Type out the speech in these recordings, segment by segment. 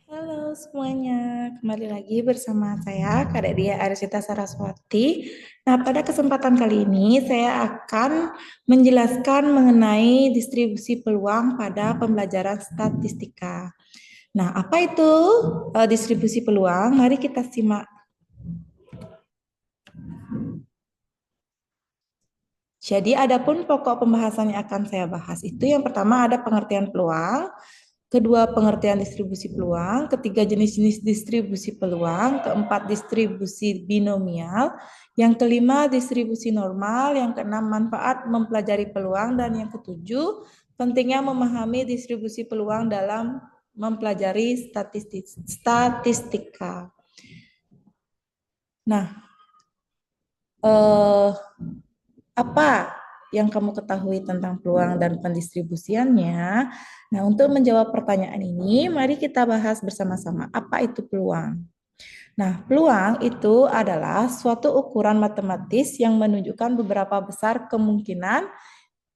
Halo semuanya, kembali lagi bersama saya Kak Dia Arisita Saraswati. Nah, pada kesempatan kali ini saya akan menjelaskan mengenai distribusi peluang pada pembelajaran statistika. Nah, apa itu distribusi peluang? Mari kita simak. Jadi, adapun pokok pembahasan yang akan saya bahas itu yang pertama ada pengertian peluang, kedua pengertian distribusi peluang, ketiga jenis-jenis distribusi peluang, keempat distribusi binomial, yang kelima distribusi normal, yang keenam manfaat mempelajari peluang, dan yang ketujuh pentingnya memahami distribusi peluang dalam mempelajari statistika. Nah, apa yang kamu ketahui tentang peluang dan pendistribusiannya? Nah, untuk menjawab pertanyaan ini, mari kita bahas bersama-sama apa itu peluang. Nah, peluang itu adalah suatu ukuran matematis yang menunjukkan beberapa besar kemungkinan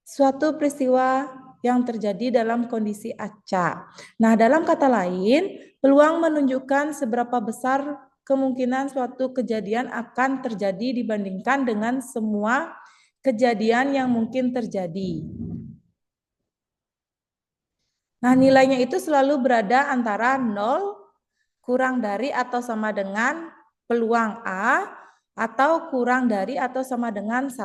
suatu peristiwa yang terjadi dalam kondisi acak. Nah, dalam kata lain, peluang menunjukkan seberapa besar kemungkinan suatu kejadian akan terjadi dibandingkan dengan semua kejadian yang mungkin terjadi. Nah, nilainya itu selalu berada antara 0 kurang dari atau sama dengan peluang A atau kurang dari atau sama dengan 1.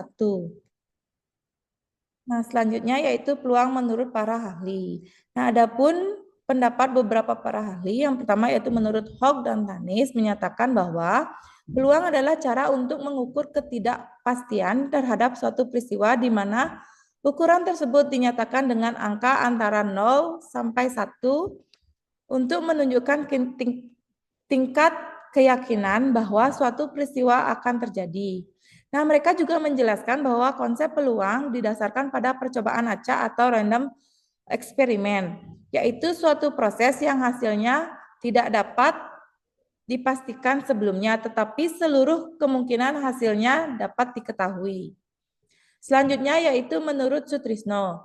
Nah, selanjutnya yaitu peluang menurut para ahli. Nah, adapun pendapat beberapa para ahli, yang pertama yaitu menurut Hogg dan Tanis menyatakan bahwa peluang adalah cara untuk mengukur ketidakpastian terhadap suatu peristiwa di mana ukuran tersebut dinyatakan dengan angka antara 0 sampai 1 untuk menunjukkan tingkat keyakinan bahwa suatu peristiwa akan terjadi. Nah, mereka juga menjelaskan bahwa konsep peluang didasarkan pada percobaan acak atau random eksperimen, yaitu suatu proses yang hasilnya tidak dapat dipastikan sebelumnya, tetapi seluruh kemungkinan hasilnya dapat diketahui. Selanjutnya yaitu menurut Sutrisno.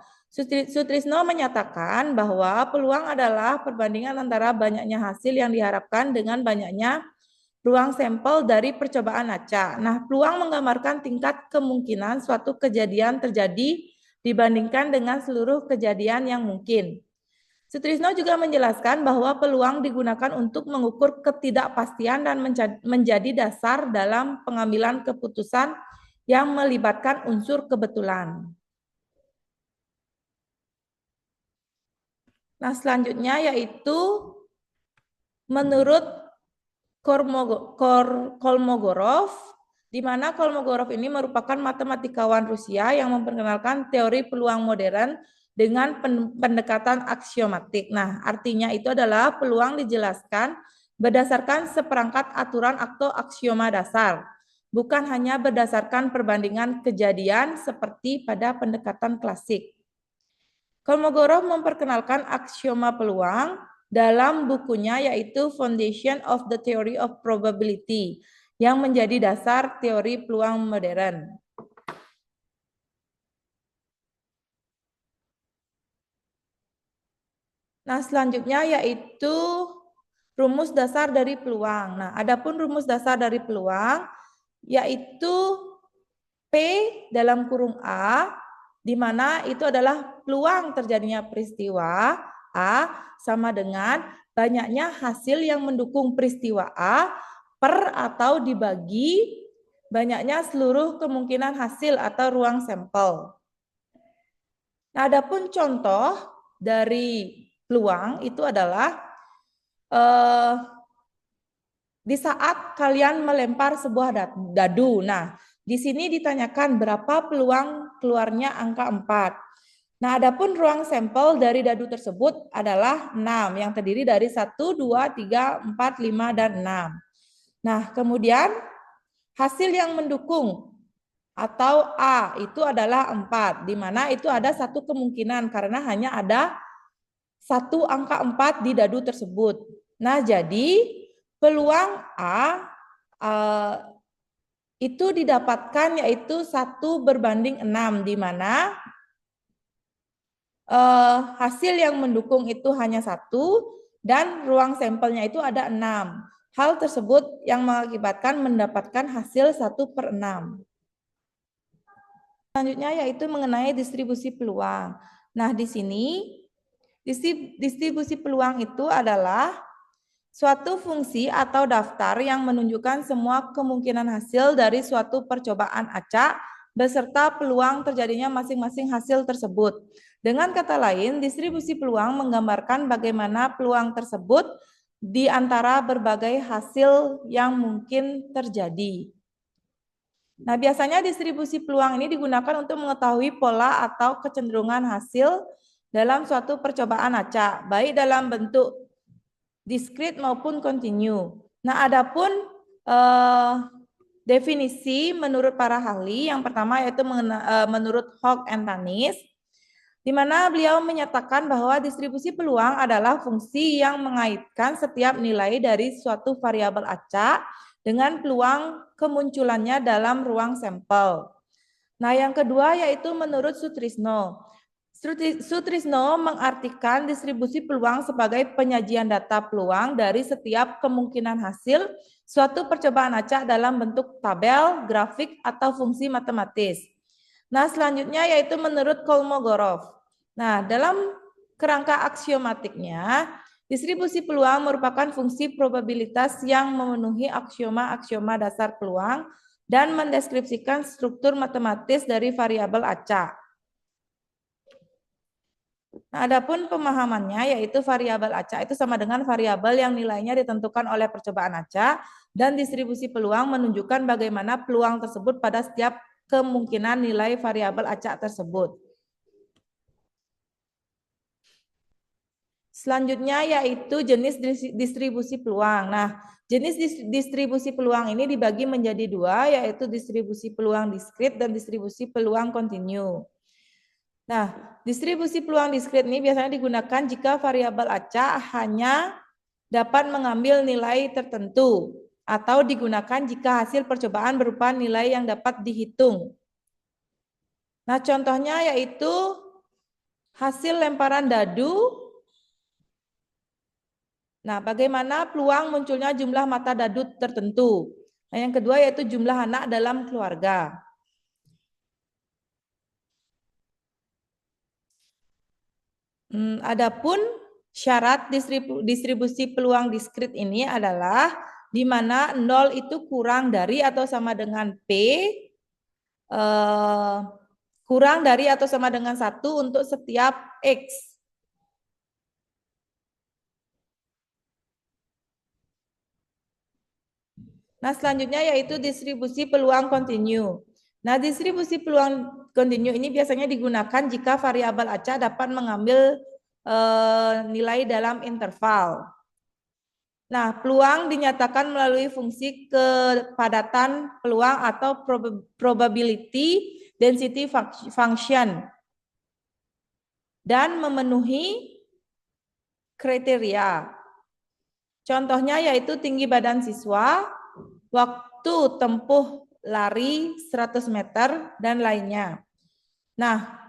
Sutrisno menyatakan bahwa peluang adalah perbandingan antara banyaknya hasil yang diharapkan dengan banyaknya ruang sampel dari percobaan acak. Nah, peluang menggambarkan tingkat kemungkinan suatu kejadian terjadi dibandingkan dengan seluruh kejadian yang mungkin. Sutrisno juga menjelaskan bahwa peluang digunakan untuk mengukur ketidakpastian dan menjadi dasar dalam pengambilan keputusan yang melibatkan unsur kebetulan. Nah, selanjutnya yaitu menurut Kolmogorov, di mana Kolmogorov ini merupakan matematikawan Rusia yang memperkenalkan teori peluang modern dengan pendekatan aksiomatik. Nah, artinya itu adalah peluang dijelaskan berdasarkan seperangkat aturan atau aksioma dasar, bukan hanya berdasarkan perbandingan kejadian seperti pada pendekatan klasik. Kolmogorov memperkenalkan aksioma peluang dalam bukunya yaitu Foundation of the Theory of Probability yang menjadi dasar teori peluang modern. Nah, selanjutnya yaitu rumus dasar dari peluang. Nah, adapun rumus dasar dari peluang yaitu P dalam kurung A, di mana itu adalah peluang terjadinya peristiwa A sama dengan banyaknya hasil yang mendukung peristiwa A per atau dibagi banyaknya seluruh kemungkinan hasil atau ruang sampel. Nah, adapun contoh dari peluang itu adalah di saat kalian melempar sebuah dadu. Nah, di sini ditanyakan berapa peluang keluarnya angka 4. Nah, adapun ruang sampel dari dadu tersebut adalah 6 yang terdiri dari 1, 2, 3, 4, 5, dan 6. Nah, kemudian hasil yang mendukung atau A itu adalah 4, di mana itu ada satu kemungkinan karena hanya ada satu angka 4 di dadu tersebut. Nah, jadi peluang A itu didapatkan yaitu 1/6, di mana hasil yang mendukung itu hanya 1 dan ruang sampelnya itu ada 6. Hal tersebut yang mengakibatkan mendapatkan hasil 1/6. Selanjutnya yaitu mengenai distribusi peluang. Nah, di sini distribusi peluang itu adalah suatu fungsi atau daftar yang menunjukkan semua kemungkinan hasil dari suatu percobaan acak beserta peluang terjadinya masing-masing hasil tersebut. Dengan kata lain, distribusi peluang menggambarkan bagaimana peluang tersebut di antara berbagai hasil yang mungkin terjadi. Nah, biasanya distribusi peluang ini digunakan untuk mengetahui pola atau kecenderungan hasil dalam suatu percobaan acak, baik dalam bentuk diskrit maupun kontinu. Nah, adapun definisi menurut para ahli, yang pertama yaitu menurut Hogg and Tanis, di mana beliau menyatakan bahwa distribusi peluang adalah fungsi yang mengaitkan setiap nilai dari suatu variabel acak dengan peluang kemunculannya dalam ruang sampel. Nah, yang kedua yaitu menurut Sutrisno. Sutrisno mengartikan distribusi peluang sebagai penyajian data peluang dari setiap kemungkinan hasil suatu percobaan acak dalam bentuk tabel, grafik, atau fungsi matematis. Nah, selanjutnya yaitu menurut Kolmogorov. Nah, dalam kerangka aksiomatiknya, distribusi peluang merupakan fungsi probabilitas yang memenuhi aksioma-aksioma dasar peluang dan mendeskripsikan struktur matematis dari variabel acak. Nah, adapun pemahamannya yaitu variabel acak itu sama dengan variabel yang nilainya ditentukan oleh percobaan acak dan distribusi peluang menunjukkan bagaimana peluang tersebut pada setiap kemungkinan nilai variabel acak tersebut. Selanjutnya yaitu jenis distribusi peluang. Nah, jenis distribusi peluang ini dibagi menjadi dua, yaitu distribusi peluang diskrit dan distribusi peluang kontinu. Nah, distribusi peluang diskrit ini biasanya digunakan jika variabel acak hanya dapat mengambil nilai tertentu atau digunakan jika hasil percobaan berupa nilai yang dapat dihitung. Nah, contohnya yaitu hasil lemparan dadu. Nah, bagaimana peluang munculnya jumlah mata dadu tertentu. Nah, yang kedua yaitu jumlah anak dalam keluarga. Adapun syarat distribusi peluang diskrit ini adalah di mana 0 itu kurang dari atau sama dengan P, kurang dari atau sama dengan 1 untuk setiap X. Nah, selanjutnya yaitu distribusi peluang kontinu. Nah, distribusi peluang kontinu ini biasanya digunakan jika variabel acak dapat mengambil nilai dalam interval. Nah, peluang dinyatakan melalui fungsi kepadatan peluang atau probability density function dan memenuhi kriteria. Contohnya yaitu tinggi badan siswa, waktu tempuh lari 100 meter, dan lainnya. Nah,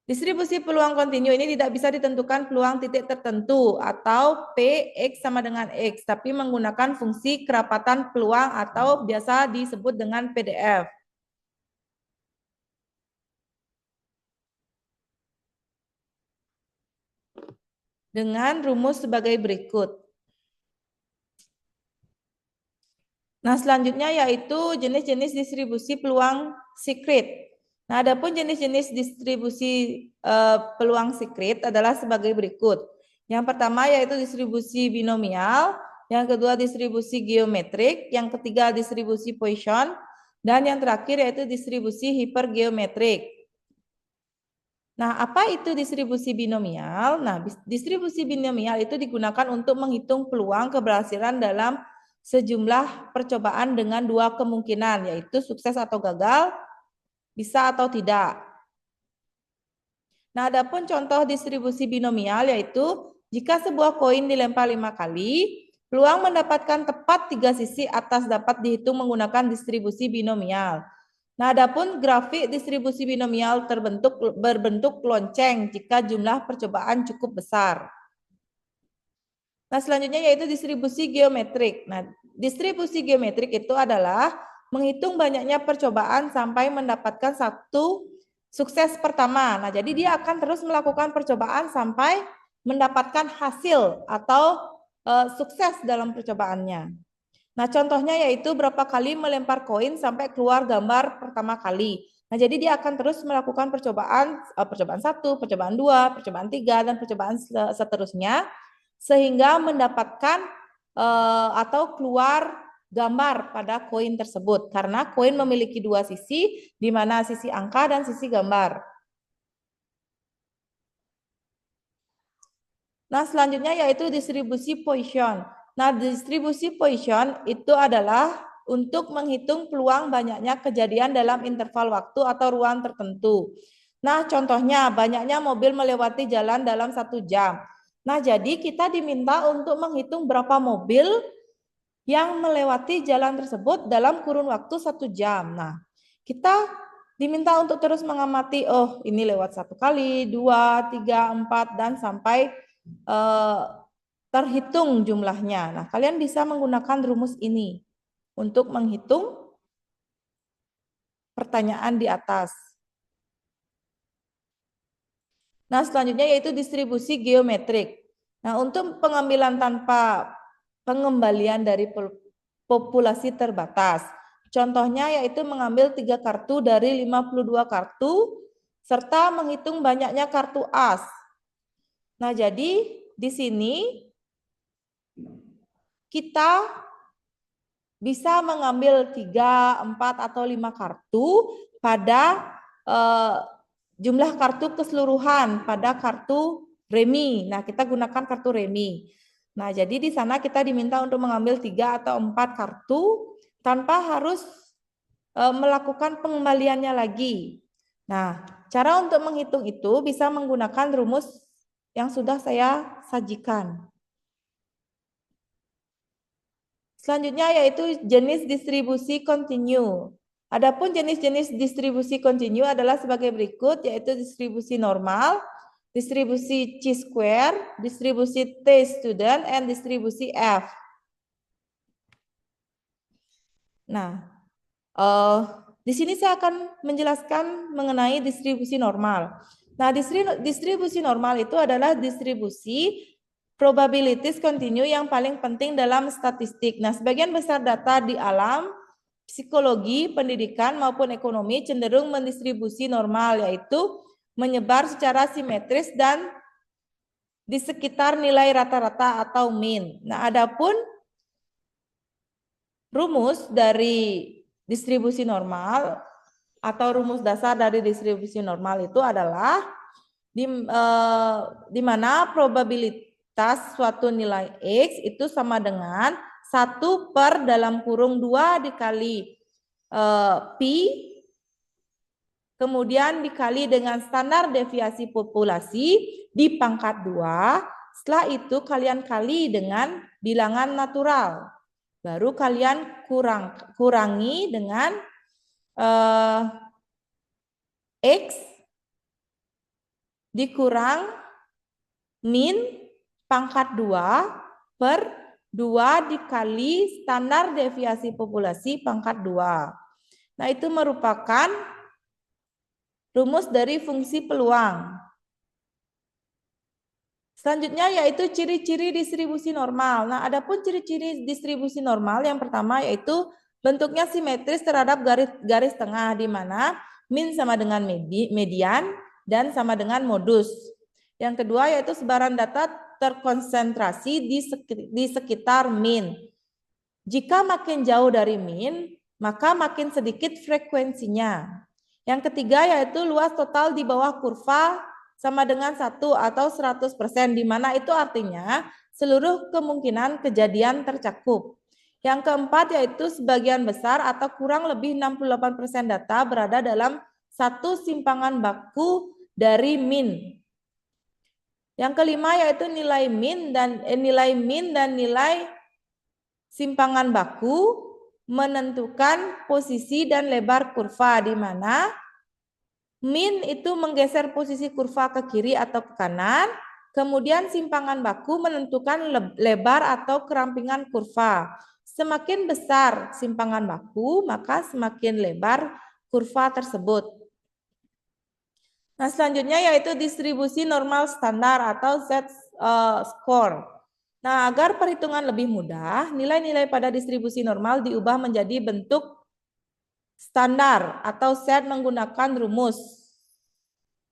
distribusi peluang kontinu ini tidak bisa ditentukan peluang titik tertentu atau P, X sama dengan X, tapi menggunakan fungsi kerapatan peluang atau biasa disebut dengan PDF. Dengan rumus sebagai berikut. Nah, selanjutnya yaitu jenis-jenis distribusi peluang secret. Nah, adapun jenis-jenis distribusi peluang secret adalah sebagai berikut. Yang pertama yaitu distribusi binomial, yang kedua distribusi geometrik, yang ketiga distribusi Poisson, dan yang terakhir yaitu distribusi hipergeometrik. Nah, apa itu distribusi binomial? Nah, distribusi binomial itu digunakan untuk menghitung peluang keberhasilan dalam sejumlah percobaan dengan dua kemungkinan, yaitu sukses atau gagal, bisa atau tidak. Nah, adapun contoh distribusi binomial yaitu jika sebuah koin dilempar 5 kali, peluang mendapatkan tepat 3 sisi atas dapat dihitung menggunakan distribusi binomial. Nah, adapun grafik distribusi binomial berbentuk lonceng jika jumlah percobaan cukup besar. Nah, selanjutnya yaitu distribusi geometrik. Nah, distribusi geometrik itu adalah menghitung banyaknya percobaan sampai mendapatkan satu sukses pertama. Nah, jadi dia akan terus melakukan percobaan sampai mendapatkan hasil atau sukses dalam percobaannya. Nah, contohnya yaitu berapa kali melempar koin sampai keluar gambar pertama kali. Nah, jadi dia akan terus melakukan percobaan 1, percobaan 2, percobaan 3, dan percobaan seterusnya sehingga mendapatkan atau keluar gambar pada koin tersebut karena koin memiliki dua sisi, di mana sisi angka dan sisi gambar. Nah, selanjutnya yaitu distribusi Poisson. Nah, distribusi Poisson itu adalah untuk menghitung peluang banyaknya kejadian dalam interval waktu atau ruang tertentu. Nah, contohnya banyaknya mobil melewati jalan dalam 1 jam. Nah, jadi kita diminta untuk menghitung berapa mobil yang melewati jalan tersebut dalam kurun waktu 1 jam. Nah, kita diminta untuk terus mengamati, oh ini lewat 1 kali, 2, 3, 4, dan sampai terhitung jumlahnya. Nah, kalian bisa menggunakan rumus ini untuk menghitung pertanyaan di atas. Nah, selanjutnya yaitu distribusi geometrik. Nah, untuk pengambilan tanpa pengembalian dari populasi terbatas. Contohnya yaitu mengambil 3 kartu dari 52 kartu serta menghitung banyaknya kartu as. Nah, jadi di sini kita bisa mengambil 3, 4, atau 5 kartu pada jumlah kartu keseluruhan pada kartu remi. Nah, kita gunakan kartu remi. Nah, jadi di sana kita diminta untuk mengambil 3 atau 4 kartu tanpa harus melakukan pengembaliannya lagi. Nah, cara untuk menghitung itu bisa menggunakan rumus yang sudah saya sajikan. Selanjutnya yaitu jenis distribusi kontinu. Adapun jenis-jenis distribusi kontinu adalah sebagai berikut, yaitu distribusi normal, distribusi chi-square, distribusi t-student, and distribusi F. Nah, di sini saya akan menjelaskan mengenai distribusi normal. Nah, distribusi normal itu adalah distribusi probabilities continue yang paling penting dalam statistik. Nah, sebagian besar data di alam, psikologi, pendidikan, maupun ekonomi cenderung mendistribusi normal, yaitu menyebar secara simetris dan di sekitar nilai rata-rata atau mean. Nah, adapun rumus dari distribusi normal atau rumus dasar dari distribusi normal itu adalah di mana probabilitas suatu nilai X itu sama dengan 1 per dalam kurung 2 dikali pi, kemudian dikali dengan standar deviasi populasi di pangkat 2. Setelah itu kalian kali dengan bilangan natural. Baru kalian kurangi dengan X dikurang min pangkat 2 per 2 dikali standar deviasi populasi pangkat 2. Nah, itu merupakan rumus dari fungsi peluang. Selanjutnya yaitu ciri-ciri distribusi normal. Nah, adapun ciri-ciri distribusi normal yang pertama yaitu bentuknya simetris terhadap garis tengah, di mana min sama dengan median dan sama dengan modus. Yang kedua yaitu sebaran data terkonsentrasi di sekitar min. Jika makin jauh dari min, maka makin sedikit frekuensinya. Yang ketiga yaitu luas total di bawah kurva sama dengan 1 atau 100%, di mana itu artinya seluruh kemungkinan kejadian tercakup. Yang keempat yaitu sebagian besar atau kurang lebih 68% data berada dalam satu simpangan baku dari min. Yang kelima yaitu nilai min dan nilai simpangan baku menentukan posisi dan lebar kurva, di mana min itu menggeser posisi kurva ke kiri atau ke kanan, Kemudian simpangan baku menentukan lebar atau kerampingan kurva. Semakin besar simpangan baku, maka semakin lebar kurva tersebut. Nah, selanjutnya yaitu distribusi normal standar atau Z-score. Nah, agar perhitungan lebih mudah, nilai-nilai pada distribusi normal diubah menjadi bentuk standar atau Z menggunakan rumus.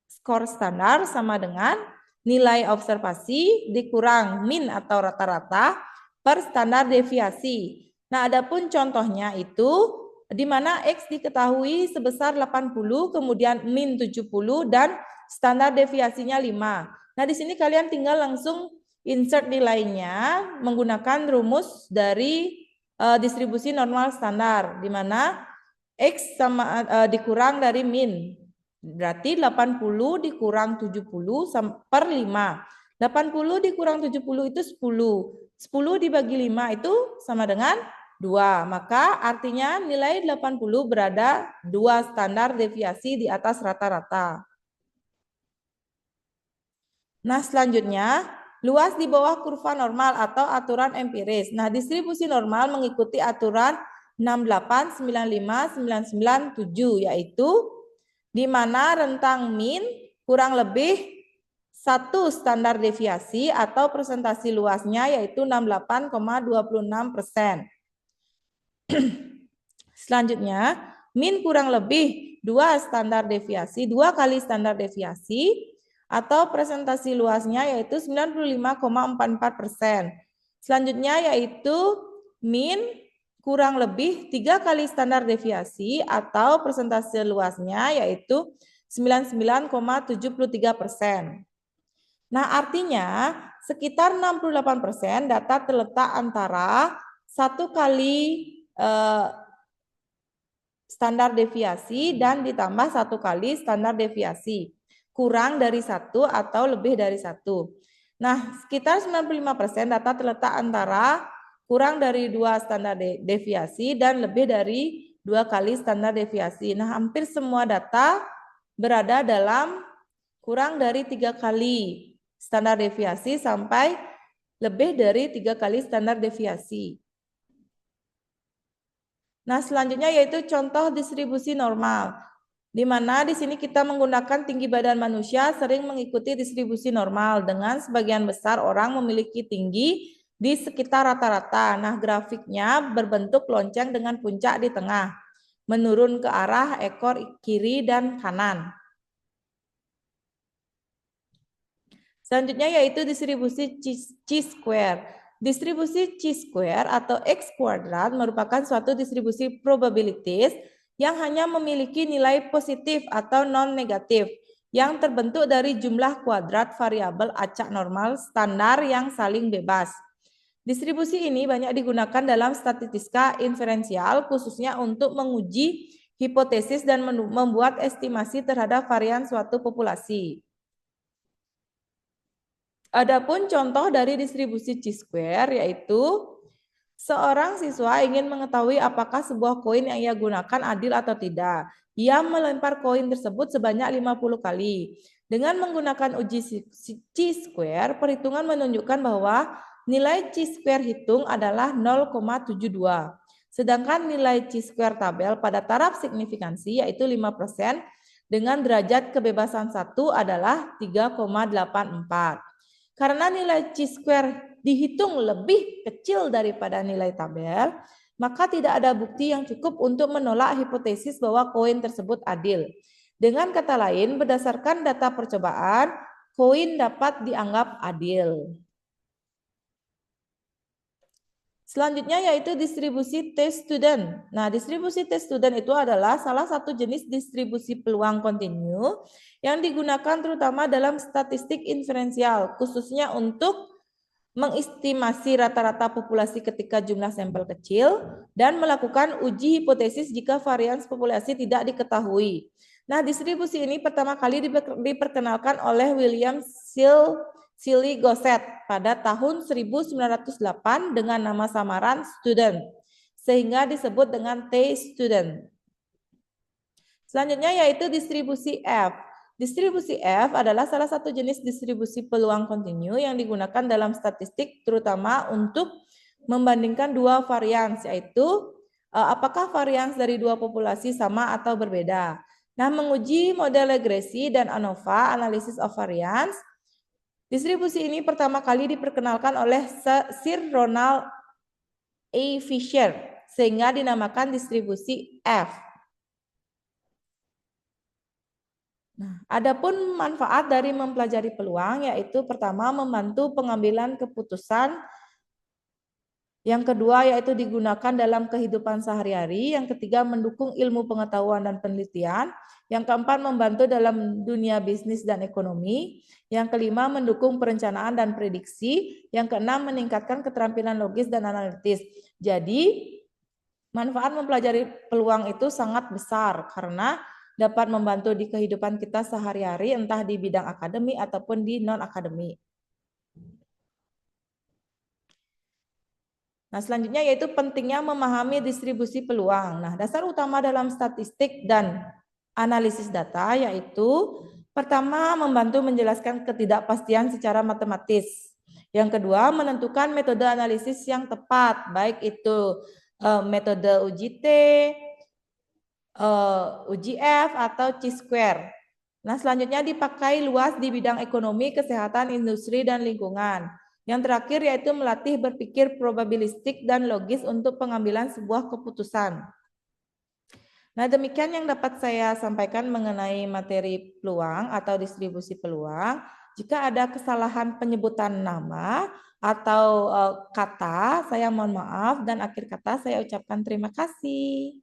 Skor standar sama dengan nilai observasi dikurang min atau rata-rata per standar deviasi. Nah, adapun contohnya itu di mana X diketahui sebesar 80, kemudian min 70 dan standar deviasinya 5. Nah, di sini kalian tinggal langsung insert nilainya menggunakan rumus dari distribusi normal standar di mana X sama dikurang dari min. Berarti 80 dikurang 70 per 5. 80 dikurang 70 itu 10. 10 dibagi 5 itu sama dengan 2. Maka artinya nilai 80 berada 2 standar deviasi di atas rata-rata. Nah, selanjutnya, luas di bawah kurva normal atau aturan empiris. Nah, distribusi normal mengikuti aturan 68, 95, 99, 7, yaitu di mana rentang min kurang lebih 1 standar deviasi atau presentasi luasnya yaitu 68,26%. Selanjutnya, min kurang lebih 2 standar deviasi, 2 kali standar deviasi atau presentasi luasnya yaitu 95,44%. Selanjutnya yaitu min kurang lebih 3 kali standar deviasi atau presentasi luasnya yaitu 99,73%. Nah, artinya sekitar 68% data terletak antara 1 kali standar deviasi dan ditambah 1 kali standar deviasi. Kurang dari 1 atau lebih dari 1. Nah, sekitar 95% data terletak antara kurang dari 2 standar deviasi dan lebih dari 2 kali standar deviasi. Nah, hampir semua data berada dalam kurang dari 3 kali standar deviasi sampai lebih dari 3 kali standar deviasi. Nah, selanjutnya yaitu contoh distribusi normal. Di mana di sini kita menggunakan tinggi badan manusia sering mengikuti distribusi normal dengan sebagian besar orang memiliki tinggi di sekitar rata-rata. Nah, grafiknya berbentuk lonceng dengan puncak di tengah, menurun ke arah ekor kiri dan kanan. Selanjutnya yaitu distribusi chi-square. Distribusi chi-square atau X kuadrat merupakan suatu distribusi probabilities yang hanya memiliki nilai positif atau non-negatif yang terbentuk dari jumlah kuadrat variabel acak normal standar yang saling bebas. Distribusi ini banyak digunakan dalam statistika inferensial khususnya untuk menguji hipotesis dan membuat estimasi terhadap varian suatu populasi. Adapun contoh dari distribusi chi-square yaitu seorang siswa ingin mengetahui apakah sebuah koin yang ia gunakan adil atau tidak. Ia melempar koin tersebut sebanyak 50 kali. Dengan menggunakan uji chi-square, perhitungan menunjukkan bahwa nilai chi-square hitung adalah 0,72. Sedangkan nilai chi-square tabel pada taraf signifikansi yaitu 5% dengan derajat kebebasan 1 adalah 3,84. Karena nilai chi-square dihitung lebih kecil daripada nilai tabel, maka tidak ada bukti yang cukup untuk menolak hipotesis bahwa koin tersebut adil. Dengan kata lain, berdasarkan data percobaan, koin dapat dianggap adil. Selanjutnya yaitu distribusi T-student. Nah, distribusi T-student itu adalah salah satu jenis distribusi peluang kontinu yang digunakan terutama dalam statistik inferensial, khususnya untuk mengestimasi rata-rata populasi ketika jumlah sampel kecil dan melakukan uji hipotesis jika varian populasi tidak diketahui. Nah, distribusi ini pertama kali diperkenalkan oleh William Seeley Gosset pada tahun 1908 dengan nama samaran student, sehingga disebut dengan T-student. Selanjutnya yaitu distribusi F. Distribusi F adalah salah satu jenis distribusi peluang kontinu yang digunakan dalam statistik terutama untuk membandingkan dua varians, yaitu apakah varians dari dua populasi sama atau berbeda. Nah, menguji model regresi dan ANOVA, Analysis of Variance, distribusi ini pertama kali diperkenalkan oleh Sir Ronald A. Fisher, sehingga dinamakan distribusi F. Nah, adapun manfaat dari mempelajari peluang yaitu pertama membantu pengambilan keputusan, yang kedua yaitu digunakan dalam kehidupan sehari-hari, yang ketiga mendukung ilmu pengetahuan dan penelitian, yang keempat membantu dalam dunia bisnis dan ekonomi, yang kelima mendukung perencanaan dan prediksi, yang keenam meningkatkan keterampilan logis dan analitis. Jadi manfaat mempelajari peluang itu sangat besar karena dapat membantu di kehidupan kita sehari-hari, entah di bidang akademik ataupun di non-akademik. Nah, selanjutnya yaitu pentingnya memahami distribusi peluang. Nah, dasar utama dalam statistik dan analisis data yaitu pertama membantu menjelaskan ketidakpastian secara matematis. Yang kedua, menentukan metode analisis yang tepat, baik itu metode uji T, uji F atau chi-square. Nah, selanjutnya dipakai luas di bidang ekonomi, kesehatan, industri, dan lingkungan. Yang terakhir yaitu melatih berpikir probabilistik dan logis untuk pengambilan sebuah keputusan. Nah, demikian yang dapat saya sampaikan mengenai materi peluang atau distribusi peluang. Jika ada kesalahan penyebutan nama atau kata, saya mohon maaf, dan akhir kata saya ucapkan terima kasih.